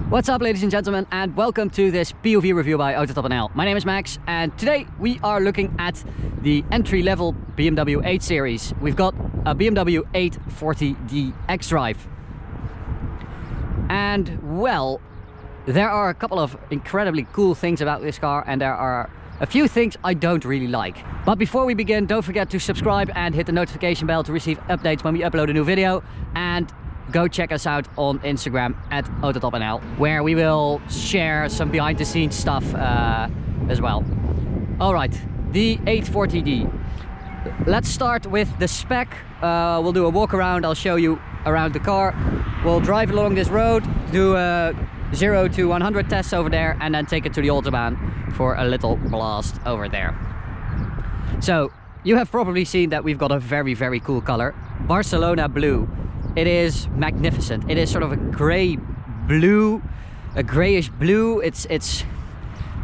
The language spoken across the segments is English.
What's up, ladies and gentlemen, and welcome to this POV review by Autotop.nl. My name is Max, and today we are looking at the entry-level BMW 8 Series. We've got a BMW 840d xDrive. And, well, there are a couple of incredibly cool things about this car, and there are a few things I don't really like. But before we begin, don't forget to subscribe and hit the notification bell to receive updates when we upload a new video. And go check us out on Instagram at Autotop.nl, where we will share some behind the scenes stuff as well. Alright, the 840d. Let's start with the spec. We'll do a walk around, I'll show you around the car. We'll drive along this road, do a 0 to 100 tests over there, and then take it to the Autobahn for a little blast over there. So, you have probably seen that we've got a very cool color, Barcelona blue. It is magnificent. It is sort of a grey blue, a greyish blue.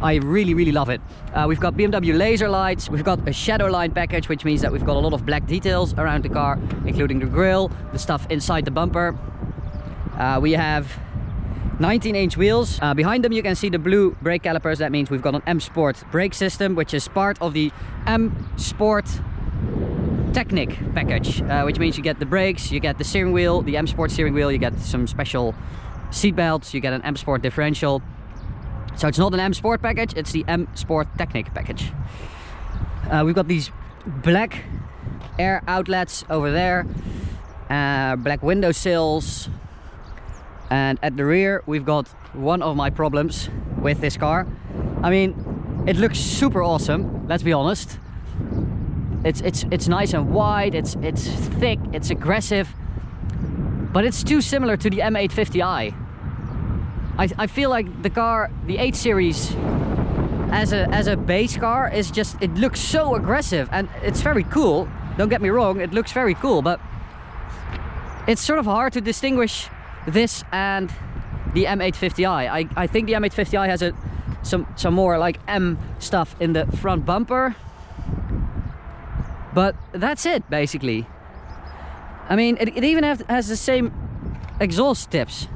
I really love it. We've got BMW laser lights. We've got a shadow line package, which means that we've got a lot of black details around the car, including the grille, the stuff inside the bumper. We have 19-inch wheels. Behind them you can see the blue brake calipers. That means we've got an M Sport brake system, which is part of the M Sport Technic package, which means you get the brakes, you get the steering wheel, the M Sport steering wheel, you get some special seat belts, you get an M Sport differential. So it's not an M Sport package, it's the M Sport Technic package. We've got these black air outlets over there, black window sills, and at the rear we've got one of my problems with this car. I mean, it looks super awesome, let's be honest. It's nice and wide, it's thick, it's aggressive, but it's too similar to the M850i. I feel like the car, the 8 Series, as a base car, is just, it looks so aggressive, and it's very cool. Don't get me wrong, it looks very cool, but it's sort of hard to distinguish this and the M850i. I think the M850i has some more like M stuff in the front bumper. But that's it, basically. I mean, it even has the same exhaust tips.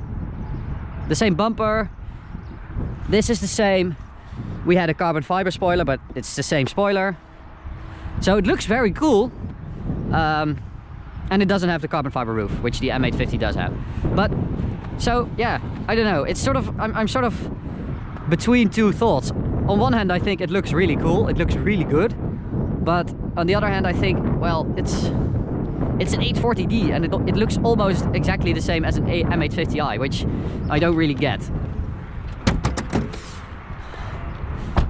The same bumper. This is the same. We had a carbon fiber spoiler, but it's the same spoiler. So it looks very cool. And it doesn't have the carbon fiber roof, which the M850 does have. But, so, yeah, I don't know. It's sort of, I'm sort of between two thoughts. On one hand, I think it looks really cool. It looks really good. But on the other hand, I think, well, it's an 840d, and it looks almost exactly the same as an M850i, which I don't really get.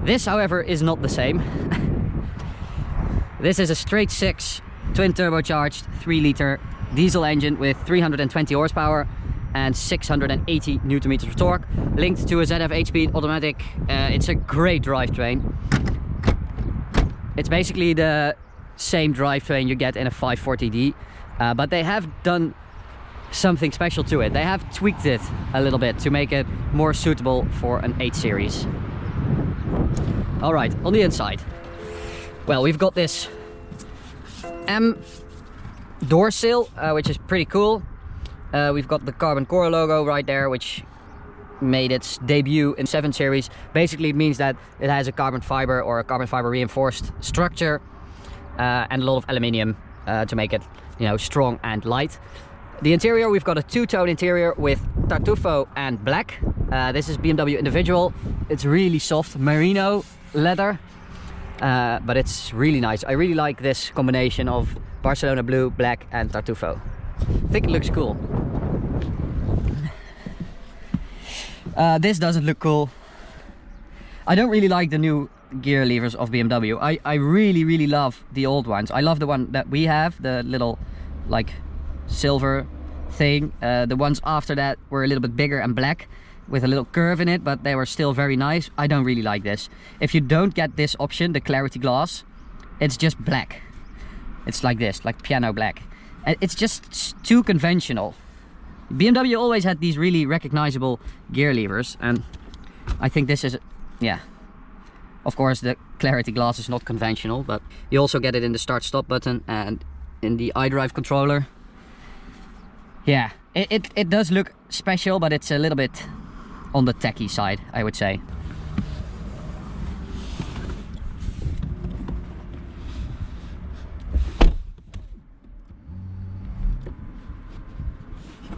This, however, is not the same. This is a straight 6 twin turbocharged 3-liter diesel engine with 320 horsepower and 680 Nm of torque, linked to a ZF 8-speed automatic. It's a great drivetrain. It's basically the same drivetrain you get in a 540d, but they have done something special to it. They have tweaked it a little bit to make it more suitable for an 8 Series. Alright, on the inside. Well, we've got this M door sill, which is pretty cool. We've got the Carbon Core logo right there, which made its debut in 7 Series. Basically, it means that it has a carbon fiber or a carbon fiber reinforced structure, and a lot of aluminium to make it, you know, strong and light. The interior, we've got a two-tone interior with tartufo and black. This is BMW individual. It's really soft merino leather, but it's really nice. I really like this combination of Barcelona blue, black and tartufo. I think it looks cool. This doesn't look cool. I don't really like the new gear levers of BMW. I really love the old ones. I love the one that we have, the little like silver thing. The ones after that were a little bit bigger and black with a little curve in it, but they were still very nice. I don't really like this. If you don't get this option, the clarity glass, it's just black. It's like this, like piano black. It's just too conventional. BMW always had these really recognizable gear levers, and I think this is, yeah. Of course, the clarity glass is not conventional, but you also get it in the start-stop button and in the iDrive controller. Yeah, it does look special, but it's a little bit on the techie side, I would say.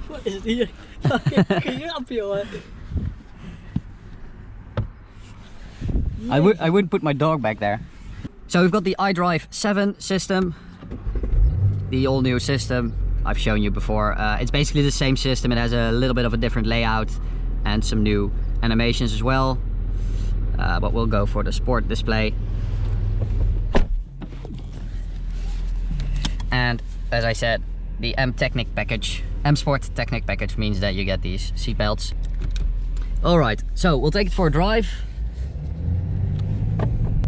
What is hier? Fucking grap, jongen. I wouldn't put my dog back there. So we've got the iDrive 7 system, the all new system I've shown you before. It's basically the same system. It has a little bit of a different layout and some new animations as well. But we'll go for the sport display. And as I said, the M Sport Technic package means that you get these seat belts. Alright, so we'll take it for a drive.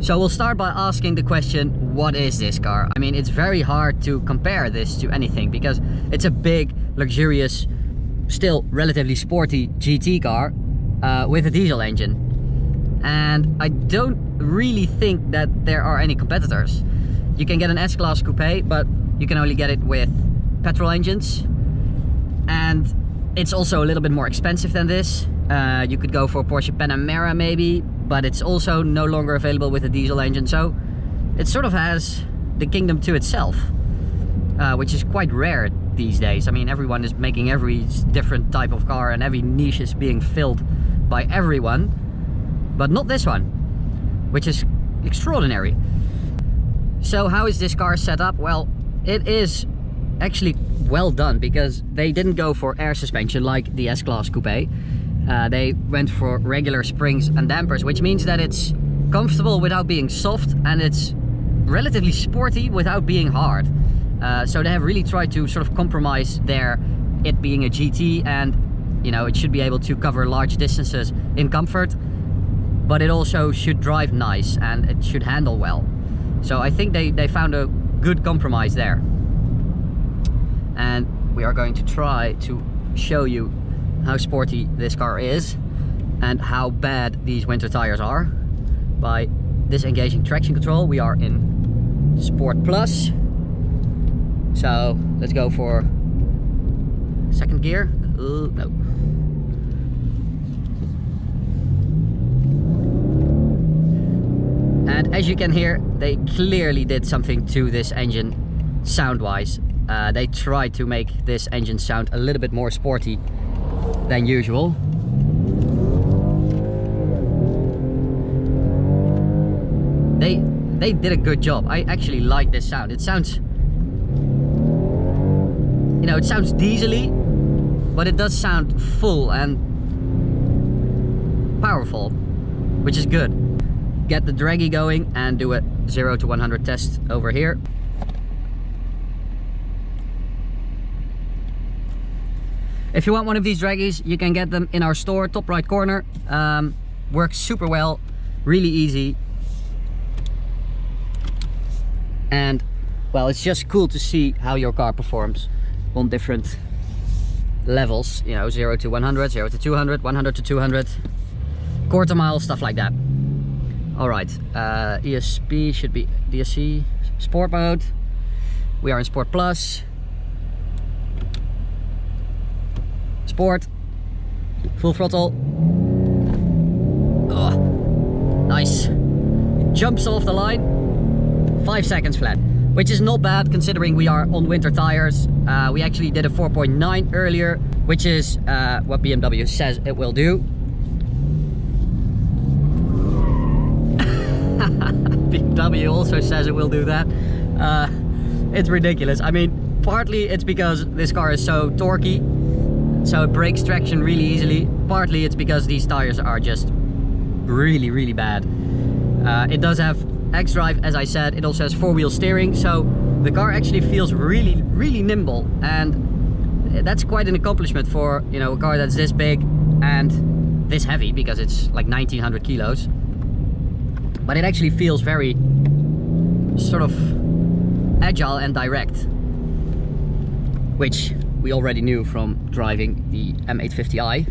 So we'll start by asking the question, what is this car? I mean, it's very hard to compare this to anything because it's a big, luxurious, still relatively sporty GT car with a diesel engine. And I don't really think that there are any competitors. You can get an S-Class coupe, but you can only get it with petrol engines. And it's also a little bit more expensive than this. You could go for a Porsche Panamera maybe, but it's also no longer available with a diesel engine. So it sort of has the kingdom to itself, which is quite rare these days. I mean, everyone is making every different type of car and every niche is being filled by everyone, but not this one, which is extraordinary. So how is this car set up? Well, it is actually well done because they didn't go for air suspension like the S-Class coupe. They went for regular springs and dampers, which means that it's comfortable without being soft and it's relatively sporty without being hard. So they have really tried to sort of compromise it being a GT, and you know, it should be able to cover large distances in comfort, but it also should drive nice and it should handle well. So I think they found a good compromise there. And we are going to try to show you how sporty this car is and how bad these winter tires are by disengaging traction control. We are in Sport Plus, so let's go for second gear. No. And as you can hear, they clearly did something to this engine sound wise. They tried to make this engine sound a little bit more sporty than usual. They did a good job. I actually like this sound. It sounds, you know, it sounds diesely, but it does sound full and powerful, which is good. Get the draggy going and do a 0 to 100 test over here. If you want one of these draggies, you can get them in our store, top right corner. Works super well, really easy. And well, it's just cool to see how your car performs on different levels. You know, 0 to 100, 0 to 200, 100 to 200, quarter mile, stuff like that. All right, ESP should be DSC, sport mode. We are in Sport Plus. Sport, full throttle. Oh, nice. Jumps off the line, 5 seconds flat, which is not bad considering we are on winter tires. We actually did a 4.9 earlier, which is what BMW says it will do. BMW also says it will do that. It's ridiculous. I mean, partly it's because this car is so torquey, so it breaks traction really easily. Partly it's because these tires are just really, really bad. It does have xDrive, as I said. It also has four-wheel steering, so the car actually feels really, really nimble, and that's quite an accomplishment for, you know, a car that's this big and this heavy, because it's like 1900 kilos. But it actually feels very sort of agile and direct, which we already knew from driving the M850i.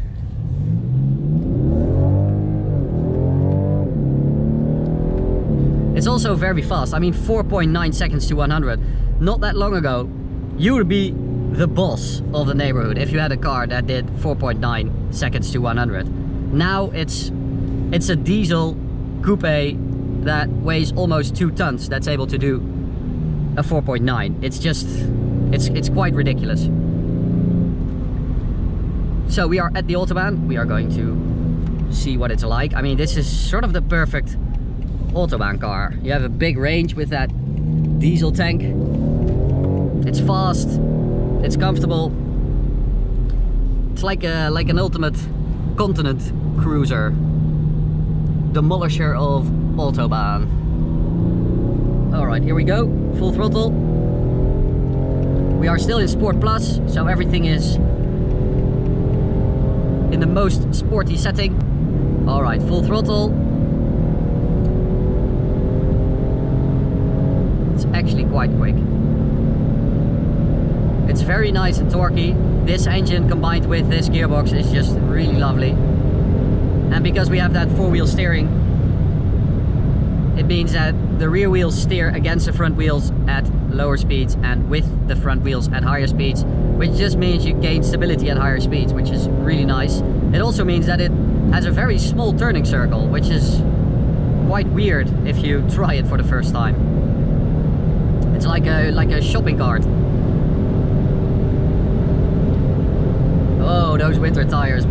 It's also very fast. I mean, 4.9 seconds to 100. Not that long ago, you would be the boss of the neighborhood if you had a car that did 4.9 seconds to 100. Now it's a diesel coupe that weighs almost 2 tons that's able to do a 4.9. It's quite ridiculous. So we are at the Autobahn. We are going to see what it's like. I mean, this is sort of the perfect Autobahn car. You have a big range with that diesel tank. It's fast, it's comfortable. It's like an ultimate continent cruiser. Demolisher of Autobahn. Alright, here we go. Full throttle. We are still in Sport Plus, so everything is in the most sporty setting. Alright, full throttle. It's actually quite quick. It's very nice and torquey. This engine combined with this gearbox is just really lovely. And because we have that 4-wheel steering, it means that the rear wheels steer against the front wheels at lower speeds and with the front wheels at higher speeds, which just means you gain stability at higher speeds, which is really nice. It also means that it has a very small turning circle, which is quite weird if you try it for the first time. It's like a shopping cart. Oh, those winter tires.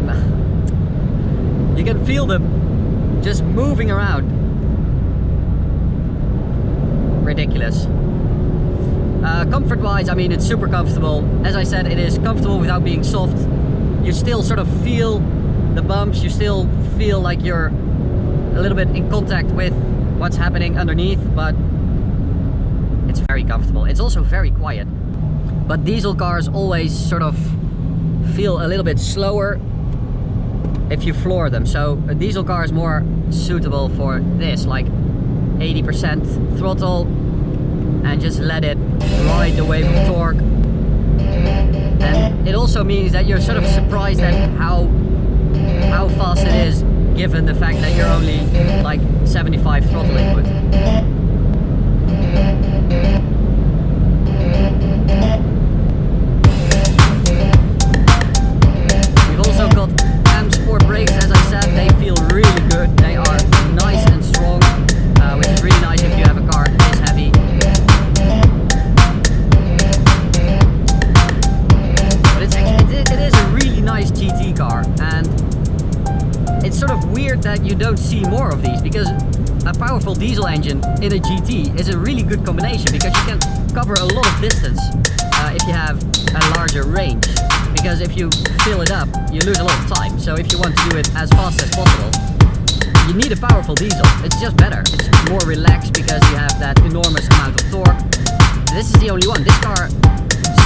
You can feel them just moving around. Ridiculous. Comfort wise, I mean, it's super comfortable. As I said, it is comfortable without being soft. You still sort of feel the bumps, you still feel like you're a little bit in contact with what's happening underneath, but it's very comfortable. It's also very quiet. But diesel cars always sort of feel a little bit slower if you floor them. So a diesel car is more suitable for this, like 80% throttle and just let it ride the wave of torque. And it also means that you're sort of surprised at how fast it is, given the fact that you're only like 75 throttle input. We've also got sport brakes, as I said. They feel really good. They are nice and strong, which is really nice if you have a car this heavy. But it is a really nice GT car, and it's sort of weird that you don't see more of these, because a powerful diesel engine in a GT is a really good combination, because you can cover a lot of distance if you have a larger range. Because if you fill it up, you lose a lot of time. So if you want to do it as fast as possible, you need a powerful diesel. It's just better. It's more relaxed because you have that enormous amount of torque. This is the only one. This car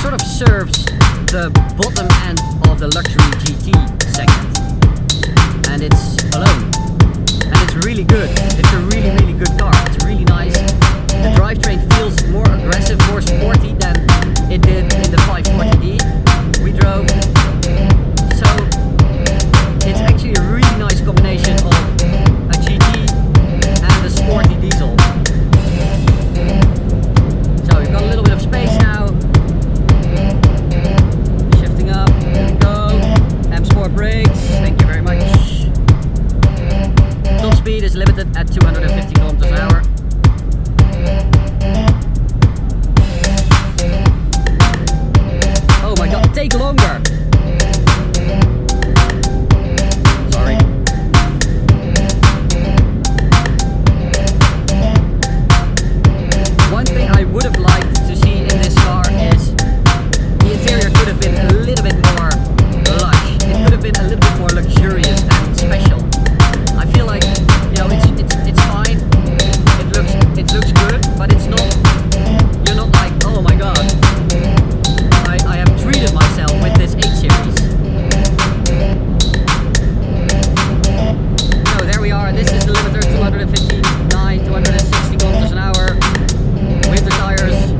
sort of serves the bottom end of the luxury GT segment. And it's alone. And it's really good. It's a really, really good car. It's really nice. The drivetrain feels more aggressive, more sporty than it did in the 540D we drove. So it's actually a really nice combination of a GT and a sporty diesel. So we've got a little bit of space now. Shifting up, there we go. M Sport brakes, thank you very much. Top speed is limited at 250 kilometers an hour. Oh my god, take longer! Sorry. One thing I would have liked to see in this car is the interior could have been a little bit more lush. It could have been a little bit more luxurious and special. I feel like, you know, it's fine. It looks good, but it's not. You're not like, oh my god, I have treated myself with this 8 Series. So there we are. This is the limiter, 259, 260 kilometers an hour. Winter tires,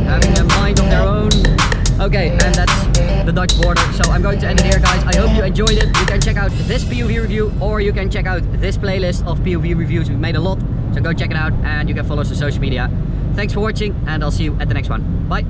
having a mind of their own. Okay, and that's the Dutch border. So I'm going to end it here, guys. I hope you enjoyed it. You can check out this POV review, or you can check out this playlist of POV reviews. We've made a lot, so go check it out, and you can follow us on social media. Thanks for watching, and I'll see you at the next one. Bye.